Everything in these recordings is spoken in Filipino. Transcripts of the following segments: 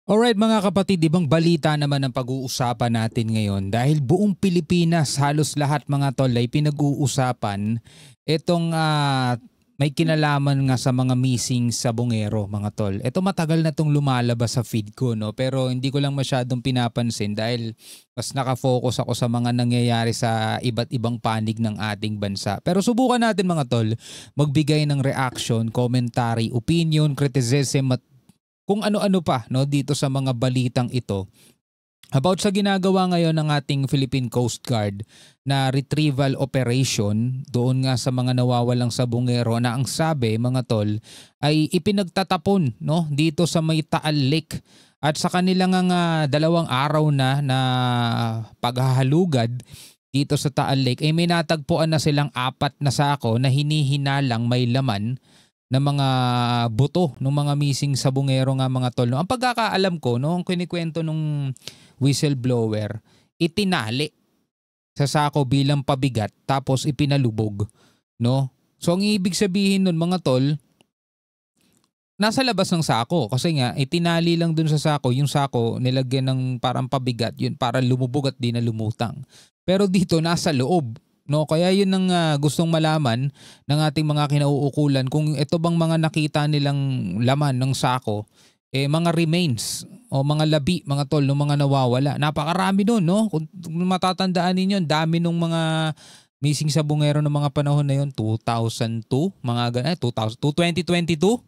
Alright mga kapatid, ibang balita naman ang pag-uusapan natin ngayon dahil buong Pilipinas, halos lahat mga tol ay pinag-uusapan itong may kinalaman nga sa mga missing sa Bungero mga tol. Ito matagal na itong lumalabas sa feed ko, no? Pero hindi ko lang masyadong pinapansin dahil mas nakafocus ako sa mga nangyayari sa iba't ibang panig ng ating bansa. Pero subukan natin mga tol magbigay ng reaction, commentary, opinion, criticism at kung ano-ano pa, no, dito sa mga balitang ito about sa ginagawa ngayon ng ating Philippine Coast Guard na retrieval operation doon nga sa mga nawawalang sa Bungero na ang sabi mga tol ay ipinagtatapon, no, dito sa may Taal Lake at sa kanilang 2 araw na paghahalugad dito sa Taal Lake ay may natagpuan na silang 4 na sako na hinihinalang may laman na mga buto ng mga missing sa Bungero nga mga tol. No? Ang pagkakaalam ko, no, ang kinikwento nung whistleblower, itinali sa sako bilang pabigat tapos ipinalubog. No? So ang ibig sabihin nun mga tol, nasa labas ng sako kasi nga itinali lang dun sa sako, yung sako nilagyan ng parang pabigat yun para lumubog at di na lumutang. Pero dito nasa loob. No, kaya yun ang gustong malaman ng ating mga kinauukulan kung ito bang mga nakita nilang laman ng sako mga remains o mga labi mga tol ng mga nawawala. Napakarami doon, no? Kung matatandaan niyo, dami ng mga missing sa Bungero ng mga panahon na yun, 2002, mga ganun, 2022.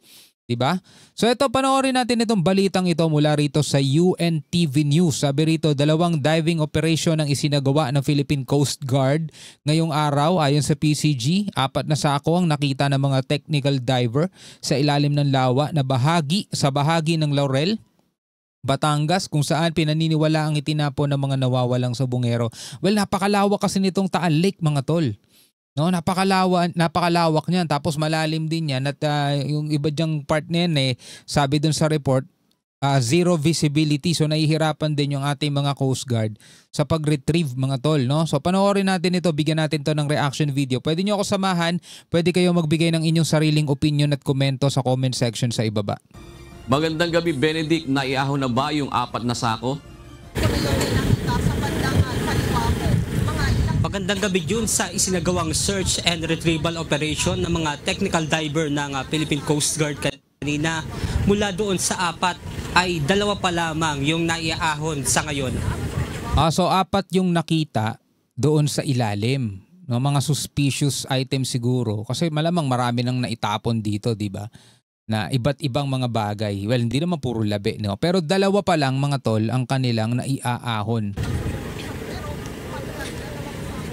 Diba? So ito, panoorin natin itong balitang ito mula rito sa UNTV News. Sabi rito, 2 diving operation ang isinagawa ng Philippine Coast Guard ngayong araw. Ayon sa PCG, 4 na sako ang nakita ng mga technical diver sa ilalim ng lawa na bahagi ng Laurel, Batangas, kung saan pinaniniwala ang itinapon ng mga nawawalang sa Bungero. Well, napakalawak kasi nitong Taal Lake mga tol. No, napakalawak niyan tapos malalim din yan at yung iba diyang part na yan sabi dun sa report zero visibility, so nahihirapan din yung ating mga Coast Guard sa pag-retrieve mga tol, no? So panoorin natin ito, bigyan natin to ng reaction video. Pwede niyo ako samahan, pwede kayo magbigay ng inyong sariling opinion at komento sa comment section sa ibaba. Magandang gabi Benedict, naiahon na ba yung 4 na sako? Magandang gabi yun sa isinagawang search and retrieval operation ng mga technical diver ng Philippine Coast Guard kanina. Mula doon sa 4 ay 2 pa lamang yung naiahon sa ngayon. So 4 yung nakita doon sa ilalim. No, mga suspicious items siguro. Kasi malamang marami nang naitapon dito, di ba? Na iba't ibang mga bagay. Well, hindi naman puro labi, no? Pero 2 pa lang mga tol ang kanilang naiaahon.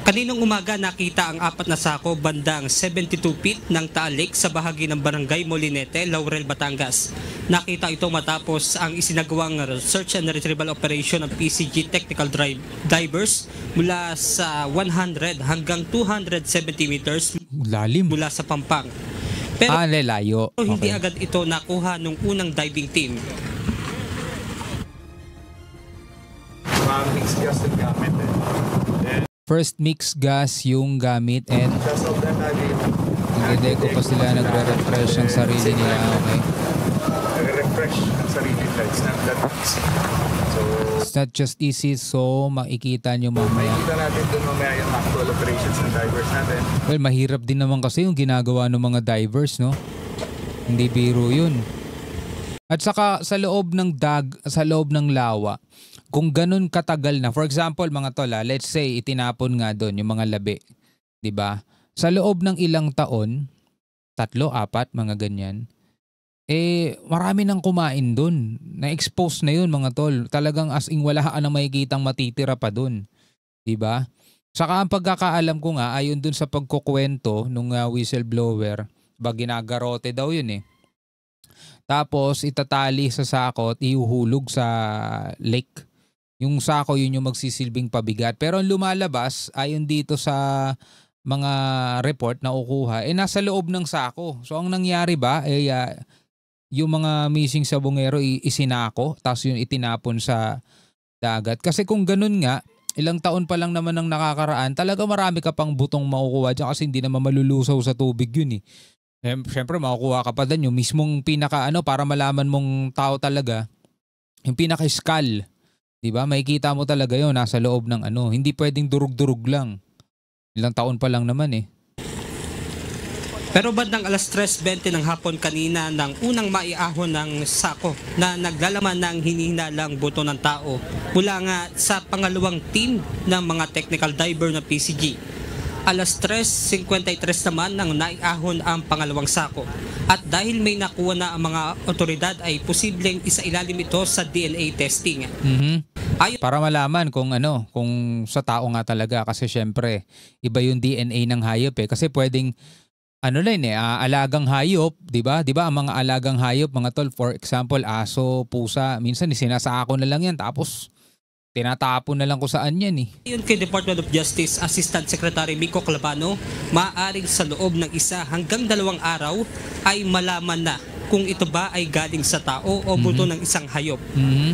Kaninang umaga nakita ang 4 na sako bandang 72 feet ng Taal Lake sa bahagi ng Barangay Molinete, Laurel, Batangas. Nakita ito matapos ang isinagawang search and retrieval operation ng PCG Technical Divers mula sa 100 hanggang 270 meters lalim mula sa Pampang. Pero layo. Hindi agad ito nakuha nung unang diving team. First mix gas yung gamit and hindi ko pa sila nagre-refresh ang sarili nila. Okay. Nagre-refresh ang sarili nila. It's not that easy. So, it's not just easy, so makikita nyo mamaya. Makikita natin dun mamaya yung actual operations ng divers natin. Well, mahirap din naman kasi yung ginagawa ng mga divers, no? Hindi biro yun. At saka sa loob ng lawa, kung ganun katagal na, for example mga tol, let's say itinapon nga doon yung mga labi, 'di ba? Sa loob ng ilang taon, 3, 4, mga ganyan, marami nang kumain doon. Na-expose na yun mga tol. Talagang as in wala ka nang makikitang matitira pa doon. 'Di ba? Saka ang pagkakaalam ko nga, ayon doon sa pagkukwento nung whistleblower, ginagarote daw yun Tapos itatali sa sako at ihuhulog sa lake. Yung sako yun yung magsisilbing pabigat. Pero ang lumalabas ayon dito sa mga report na kukuha, nasa loob ng sako. So ang nangyari ba, yung mga missing sa Bungero isinako, tapos yun itinapon sa dagat. Kasi kung ganun nga, ilang taon pa lang naman ang nakakaraan, talaga marami ka pang butong makukuha dyan kasi hindi naman malulusaw sa tubig yun Siyempre makukuha ka pa din yung mismong pinaka para malaman mong tao talaga yung pinaka-skull, 'di ba? Makikita mo talaga 'yon nasa loob ng ano, hindi pwedeng durug-durug lang. Ilang taon pa lang naman eh. Pero bandang alas 3:20 ng hapon kanina nang unang maiahon ng sako na naglalaman ng hinihinalang buto ng tao mula nga sa pangalawang team ng mga technical diver ng PCG. Alas 3:53 naman nang naiahon ang pangalawang sako. At dahil may nakuha na ang mga otoridad ay posibleng isailalim ito sa DNA testing. Para malaman kung ano, kung sa tao nga talaga kasi syempre iba yung DNA ng hayop eh kasi pwedeng ano lang eh, alagang hayop, 'di ba? 'Di ba ang mga alagang hayop, mga tol, for example, aso, pusa, minsan sinasako na lang 'yan tapos tinatapon na lang kung saan 'yan eh. Ayon kay Department of Justice Assistant Secretary Mico Calabano, maaaring sa loob ng 1 hanggang 2 araw ay malaman na kung ito ba ay galing sa tao o buto ng isang hayop.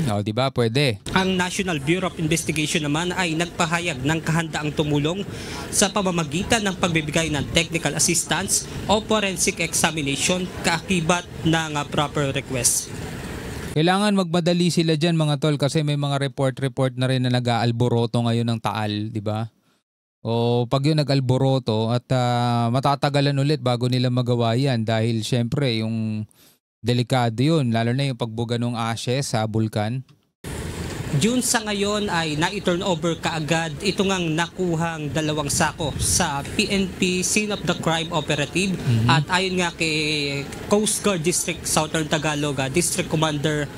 O, 'di ba? Pwede. Ang National Bureau of Investigation naman ay nagpahayag ng kahandaang tumulong sa pamamagitan ng pagbibigay ng technical assistance o forensic examination kaakibat ng proper request. Kailangan magmadali sila dyan mga tol kasi may mga report na rin na nag-aalboroto ngayon ng Taal, di ba? O pag yun nag-alboroto at matatagalan ulit bago nila magawa yan dahil syempre yung delikado yun, lalo na yung pagbuga ng ashes sa bulkan. June sa ngayon ay na-turn over kaagad ito ngang nakuhang 2 sako sa PNP Scene of the Crime Operative at ayon nga kay Coast Guard District Southern Tagalog District Commander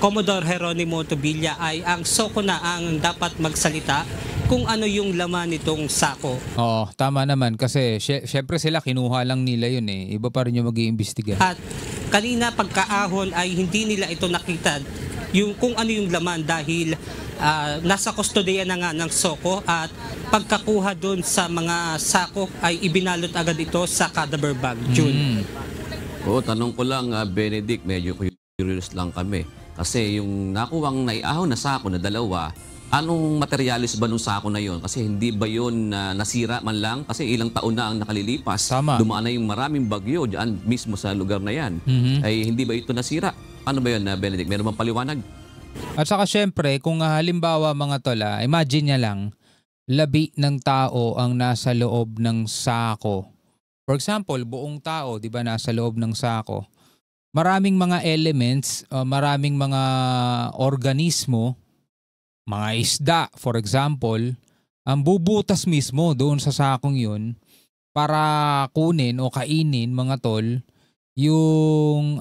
Commodore Jeronimo Tobilla ay ang SOCO na ang dapat magsalita kung ano yung laman nitong sako. Oo, tama naman kasi syempre sila kinuha lang nila yun eh. Iba pa rin yung mag-iimbestiga. At kanina pagkaahon ay hindi nila ito nakita yung kung ano yung laman dahil nasa kustodiya na nga ng SOCO at pagkakuha doon sa mga sako ay ibinalot agad ito sa cadaver bag. June. Tanong ko lang, Benedict, medyo curious lang kami. Kasi yung nakuwang naiahon na sako na 2, anong materialis ba nung sako na yon? Kasi hindi ba yon nasira man lang? Kasi ilang taon na ang nakalilipas. Tama. Dumaan na yung maraming bagyo dyan mismo sa lugar na yan. Ay hindi ba ito nasira? Ano ba yun, Benedict? Meron bang paliwanag? At saka syempre, kung halimbawa mga tola, imagine niya lang, labi ng tao ang nasa loob ng sako. For example, buong tao, di ba, nasa loob ng sako. Maraming mga elements, maraming mga organismo, mga isda, for example, ang bubutas mismo doon sa sakong yun para kunin o kainin mga tol yung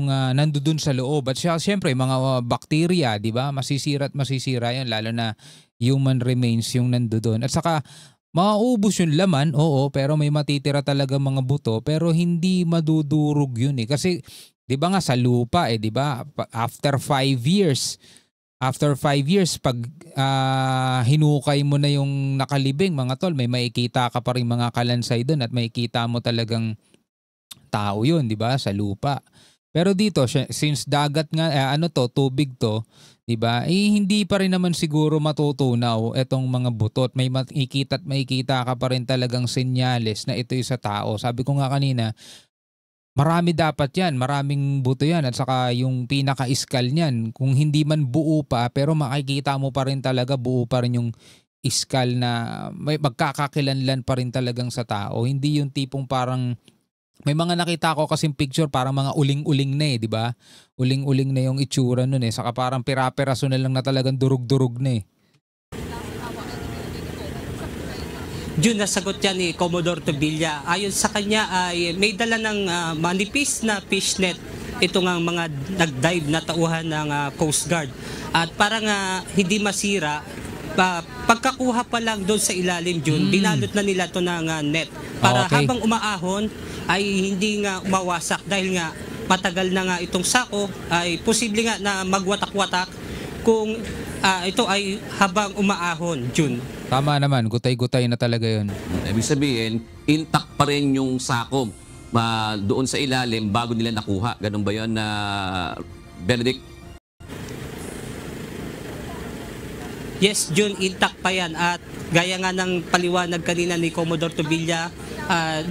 nandoon sa loob at syempre mga bacteria, 'di ba? Masisira yan lalo na human remains yung nandoon. At saka mauubos yung laman, oo, pero may matitira talaga mga buto pero hindi madudurog yun eh. Kasi 'di ba nga sa lupa 'di ba? After 5 years pag hinukay mo na yung nakalibing mga tol, may makikita ka pa rin mga kalansay doon at makikita mo talagang tao yun, di ba, sa lupa. Pero dito, since dagat nga, tubig to, di ba, hindi pa rin naman siguro matutunaw itong mga butot. May makikita ka pa rin talagang senyales na ito sa tao. Sabi ko nga kanina, marami dapat yan, maraming buto yan at saka yung pinaka-iskal niyan, kung hindi man buo pa, pero makikita mo pa rin talaga, buo pa rin yung iskal na may magkakakilanlan pa rin talagang sa tao. Hindi yung tipong parang may mga nakita ko kasing picture parang mga uling-uling na di ba? Uling-uling na yung itsura nun eh. Saka parang pira-piraso na lang na talagang durug-durug na eh. June, nasagot yan ni Commodore Tobilla. Ayon sa kanya ay may dala ng manipis na fishnet itong mga nag-dive na tauhan ng Coast Guard. At parang hindi masira, pagkakuha pa lang doon sa ilalim, June, binalot na nila ito ng net. Para habang umaahon ay hindi nga umawasak dahil nga matagal na nga itong sako ay posible nga na magwatak-watak kung ito ay habang umaahon, June. Tama naman, gutay-gutay na talaga yun. Ibig sabihin, intact pa rin yung sako doon sa ilalim bago nila nakuha. Ganun ba yun, Benedict? Yes, June, intact pa yan at gaya nga ng paliwanag kanina ni Commodore Tobilla,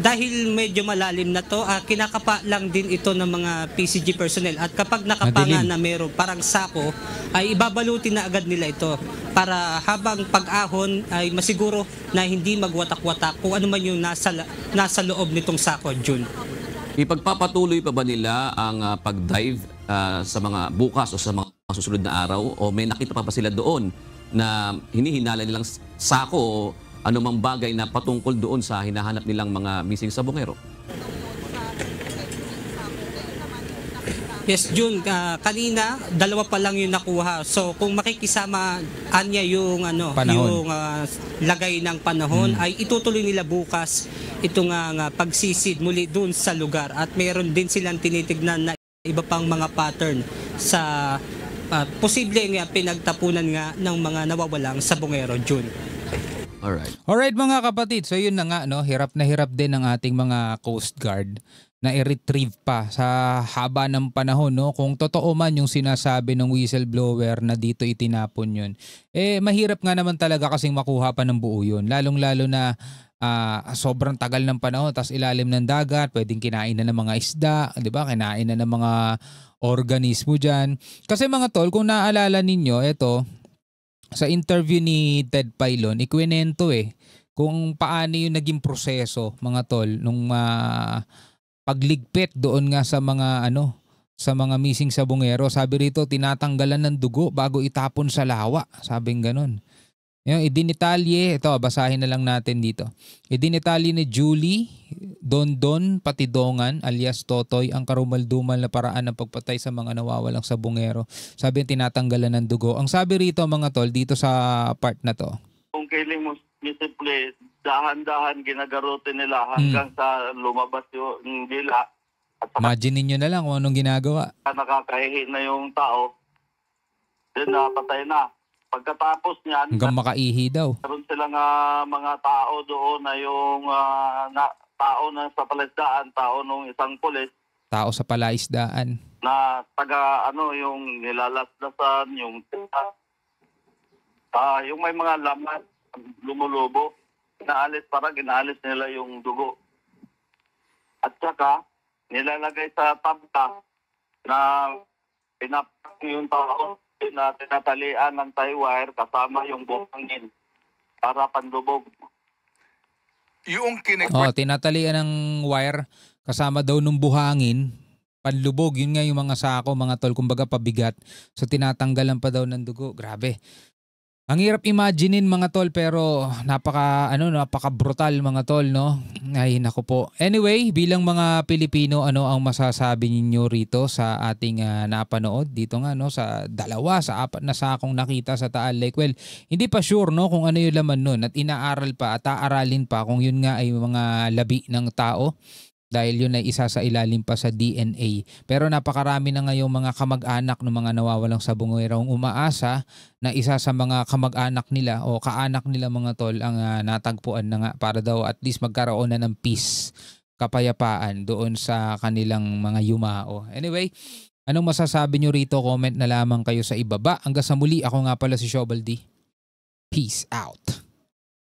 Dahil medyo malalim na to, kinakapa lang din ito ng mga PCG personnel at kapag nakapanga na meron parang sako, ay ibabalutin na agad nila ito para habang pag-ahon ay masiguro na hindi magwatak-watak kung ano man yung nasa loob nitong sako, June. Ipagpapatuloy pa ba nila ang pag-dive sa mga bukas o sa mga susunod na araw o may nakita pa sila doon na hinihinala nilang sako o anumang bagay na patungkol doon sa hinahanap nilang mga missing sabongero? Yes, June, kanina dalawa pa lang yung nakuha. So kung makikisama anya yung yung lagay ng panahon ay itutuloy nila bukas itong pagsisid muli doon sa lugar at mayroon din silang tinitignan na iba pang mga pattern sa posibleng pinagtapunan nga ng mga nawawalang sabongero, June. Alright mga kapatid, so yun na nga, no, hirap na hirap din ng ating mga Coast Guard na i-retrieve pa sa haba ng panahon, no? Kung totoo man yung sinasabi ng whistleblower na dito itinapon yun, mahirap nga naman talaga kasing makuha pa ng buo yun, lalong-lalo na sobrang tagal ng panahon, tas ilalim ng dagat, pwedeng kinain na ng mga isda, di ba? Kinain na ng mga organismo dyan. Kasi mga tol, kung naaalala ninyo, eto, sa interview ni Ted Pailon, ikwinento kung paano yung naging proseso, mga tol, nung pagligpit doon nga sa mga sa mga missing sabongero. Sabi rito, tinatanggalan ng dugo bago itapon sa lawa. Sabing ganun. Yung idinitalye, ito basahin na lang natin dito. Idinitalye ni Julie Dondon Patidongan alias Totoy ang karumaldumal na paraan ng pagpatay sa mga nawawalang sabongero. Sabi tinatanggalan ng dugo. Ang sabi rito mga tol dito sa part na to, kung kailing mo simple, dahan-dahan ginagarote nila hanggang sa lumabas yung dila. Imagine niyo na lang kung anong ginagawa. Nakakahihi na yung tao, then napatay na. Pagkatapos niyan, hanggang makaihi daw. Meron silang mga tao doon na yung tao na sa palaisdaan, tao nung isang pulis. Tao sa palaisdaan. Na taga yung nilalaslasan, yung yung may mga laman, lumulubo. Inaalis nila yung dugo. At saka, nilalagay sa tabla na pinapak yung tao na tinatalian ng tie wire kasama yung buhangin para pandubog. Yung tinatalian ng wire kasama daw ng buhangin, panlubog. Yun nga yung mga sako, mga tol, kumbaga pabigat. So tinatanggalan pa daw ng dugo. Grabe. Ang hirap imaginein mga tol, pero napaka brutal mga tol, no? Ay nako po. Anyway, bilang mga Pilipino, ano ang masasabi niyo rito sa ating napanood dito nga, no, sa 2 sa 4 na sakong nakita sa Taal Lake? Well, hindi pa sure, no, kung ano yung laman nun at inaaral pa at aaralin pa kung yun nga ay mga labi ng tao. Dahil yun ay isa sa ilalim pa sa DNA. Pero napakarami na ngayong mga kamag-anak ng mga nawawalang sabongero ang umaasa na isa sa mga kamag-anak nila o kaanak nila mga tol ang natagpuan na nga para daw at least magkaroon na ng peace, kapayapaan doon sa kanilang mga yumao. Anyway, anong masasabi nyo rito? Comment na lamang kayo sa ibaba. Hanggang sa muli, ako nga pala si Shobal D. Peace out.